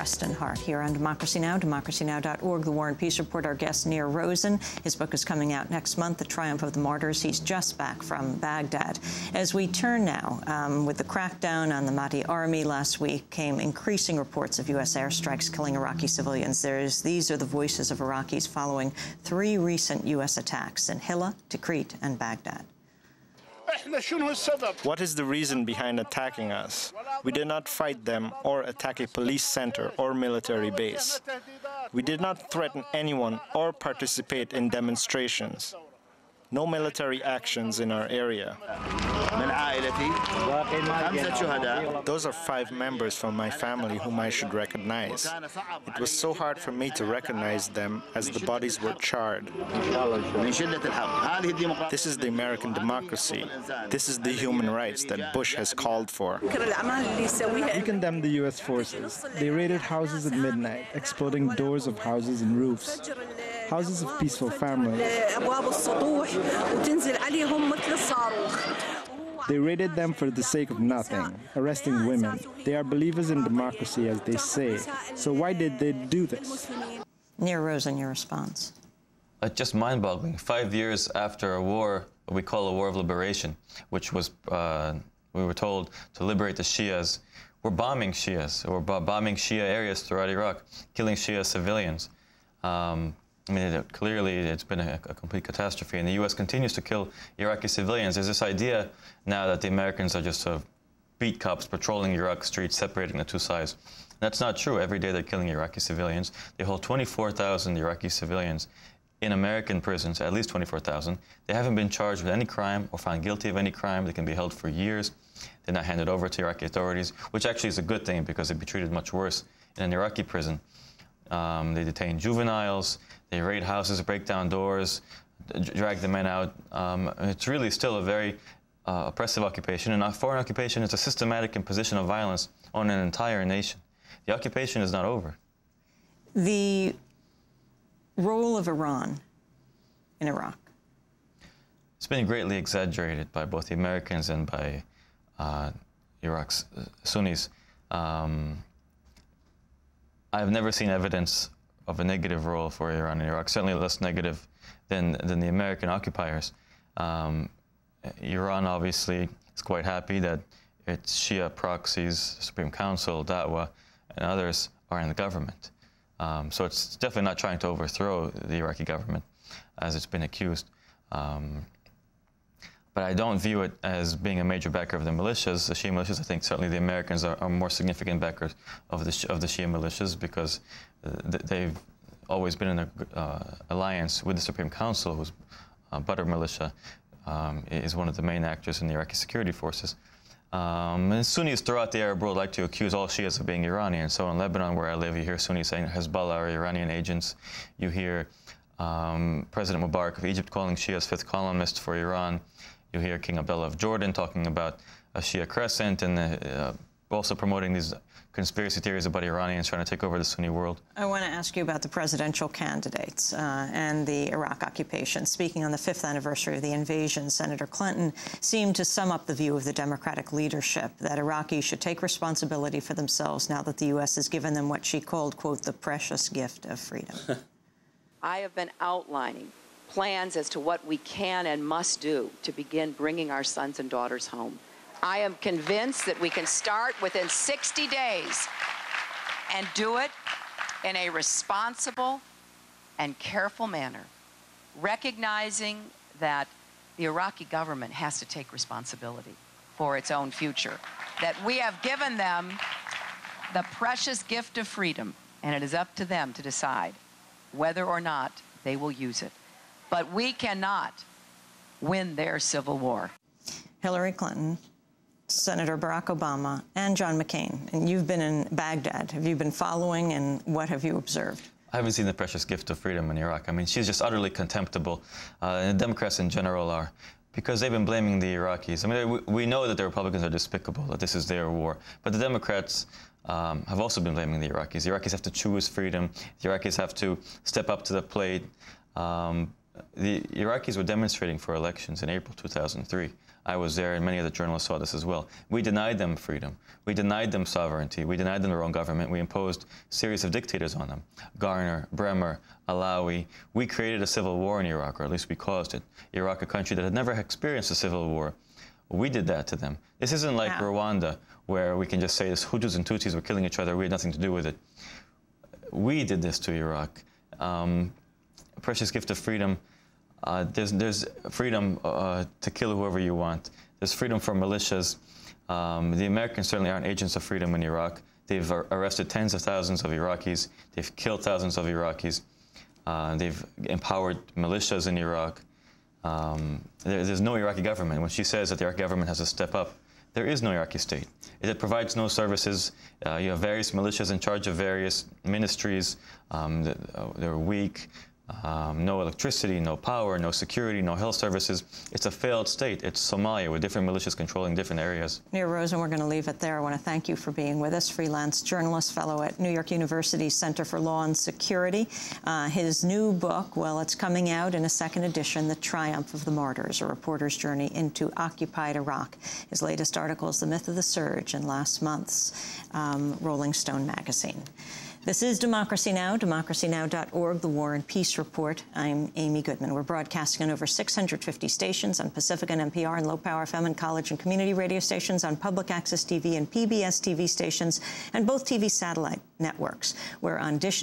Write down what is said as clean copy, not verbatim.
Preston Hart here on Democracy Now!, democracynow.org, the War and Peace Report. Our guest, Nir Rosen. His book is coming out next month, The Triumph of the Martyrs. He's just back from Baghdad. As we turn now, with the crackdown on the Mahdi army last week came increasing reports of U.S. airstrikes killing Iraqi civilians. These are the voices of Iraqis following 3 recent U.S. attacks in Hilla, Tikrit, and Baghdad. What is the reason behind attacking us? We did not fight them or attack a police center or military base. We did not threaten anyone or participate in demonstrations. No military actions in our area. Those are 5 members from my family whom I should recognize. It was so hard for me to recognize them as the bodies were charred. This is the American democracy. This is the human rights that Bush has called for. We condemn the U.S. forces. They raided houses at midnight, exploding doors of houses and roofs. Houses of peaceful families. They raided them for the sake of nothing, arresting women. They are believers in democracy, as they say. So why did they do this? Nir Rosen, your response. Just mind-boggling. 5 years after a war, what we call a war of liberation, which was, we were told, to liberate the Shias. We're bombing Shias. We're bombing Shia areas throughout Iraq, killing Shia civilians. I mean, clearly it's been a complete catastrophe, and the U.S. continues to kill Iraqi civilians. There's this idea now that the Americans are just sort of beat cops patrolling Iraq streets, separating the 2 sides. That's not true. Every day they're killing Iraqi civilians. They hold 24,000 Iraqi civilians in American prisons, at least 24,000. They haven't been charged with any crime or found guilty of any crime. They can be held for years. They're not handed over to Iraqi authorities, which actually is a good thing because they'd be treated much worse in an Iraqi prison. They detain juveniles. They raid houses, break down doors, drag the men out. It's really still a very oppressive occupation, and a foreign occupation is a systematic imposition of violence on an entire nation. The occupation is not over. The role of Iran in Iraq. It's been greatly exaggerated by both the Americans and by Iraq's Sunnis. I've never seen evidence of a negative role for Iran in Iraq, certainly less negative than the American occupiers. Iran obviously is quite happy that its Shia proxies, Supreme Council, Dawah, and others are in the government. So it's definitely not trying to overthrow the Iraqi government, as it's been accused. But I don't view it as being a major backer of the militias. The Shia militias, I think certainly the Americans are more significant backers of the Shia militias because they've always been in an alliance with the Supreme Council, whose Badr militia is one of the main actors in the Iraqi security forces. And Sunnis throughout the Arab world like to accuse all Shias of being Iranian. So in Lebanon, where I live, you hear Sunnis saying Hezbollah are Iranian agents. You hear President Mubarak of Egypt calling Shias 5th columnist for Iran. You hear King Abdullah of Jordan talking about a Shia crescent and also promoting these conspiracy theories about Iranians trying to take over the Sunni world. I want to ask you about the presidential candidates and the Iraq occupation. Speaking on the 5th anniversary of the invasion, Senator Clinton seemed to sum up the view of the Democratic leadership that Iraqis should take responsibility for themselves now that the U.S. has given them what she called, quote, the precious gift of freedom. I have been outlining plans as to what we can and must do to begin bringing our sons and daughters home. I am convinced that we can start within 60 days and do it in a responsible and careful manner, recognizing that the Iraqi government has to take responsibility for its own future, that we have given them the precious gift of freedom, and it is up to them to decide whether or not they will use it. But we cannot win their civil war. Hillary Clinton, Senator Barack Obama, and John McCain. And you've been in Baghdad. Have you been following, and what have you observed? I haven't seen the precious gift of freedom in Iraq. I mean, she's just utterly contemptible. And the Democrats in general are, because they've been blaming the Iraqis. I mean, we know that the Republicans are despicable, that this is their war. But the Democrats have also been blaming the Iraqis. The Iraqis have to choose freedom. The Iraqis have to step up to the plate. The Iraqis were demonstrating for elections in April 2003. I was there, and many of the journalists saw this as well. We denied them freedom. We denied them sovereignty. We denied them their own government. We imposed a series of dictators on them. Garner, Bremer, Alawi. We created a civil war in Iraq, or at least we caused it. Iraq, a country that had never experienced a civil war. We did that to them. This isn't like Rwanda, where we can just say this Hutus and Tutsis were killing each other. We had nothing to do with it. We did this to Iraq. A precious gift of freedom. There's freedom to kill whoever you want. There's freedom for militias. The Americans certainly aren't agents of freedom in Iraq. They've arrested tens of thousands of Iraqis. They've killed thousands of Iraqis. They've empowered militias in Iraq. There's no Iraqi government. When she says that the Iraqi government has to step up, there is no Iraqi state. It provides no services. You have various militias in charge of various ministries. They're weak. No electricity, no power, no security, no health services. It's a failed state. It's Somalia with different militias controlling different areas. Nir Rosen, we're going to leave it there. I want to thank you for being with us. Freelance journalist, fellow at New York University's Center for Law and Security. His new book, well, it's coming out in a second edition, The Triumph of the Martyrs, a reporter's journey into occupied Iraq. His latest article is The Myth of the Surge in last month's Rolling Stone magazine. This is Democracy Now!, democracynow.org, the War and Peace Report. I'm Amy Goodman. We're broadcasting on over 650 stations on Pacifica and NPR and low-power FM and college and community radio stations, on public access TV and PBS TV stations, and both TV satellite networks. We're on Dish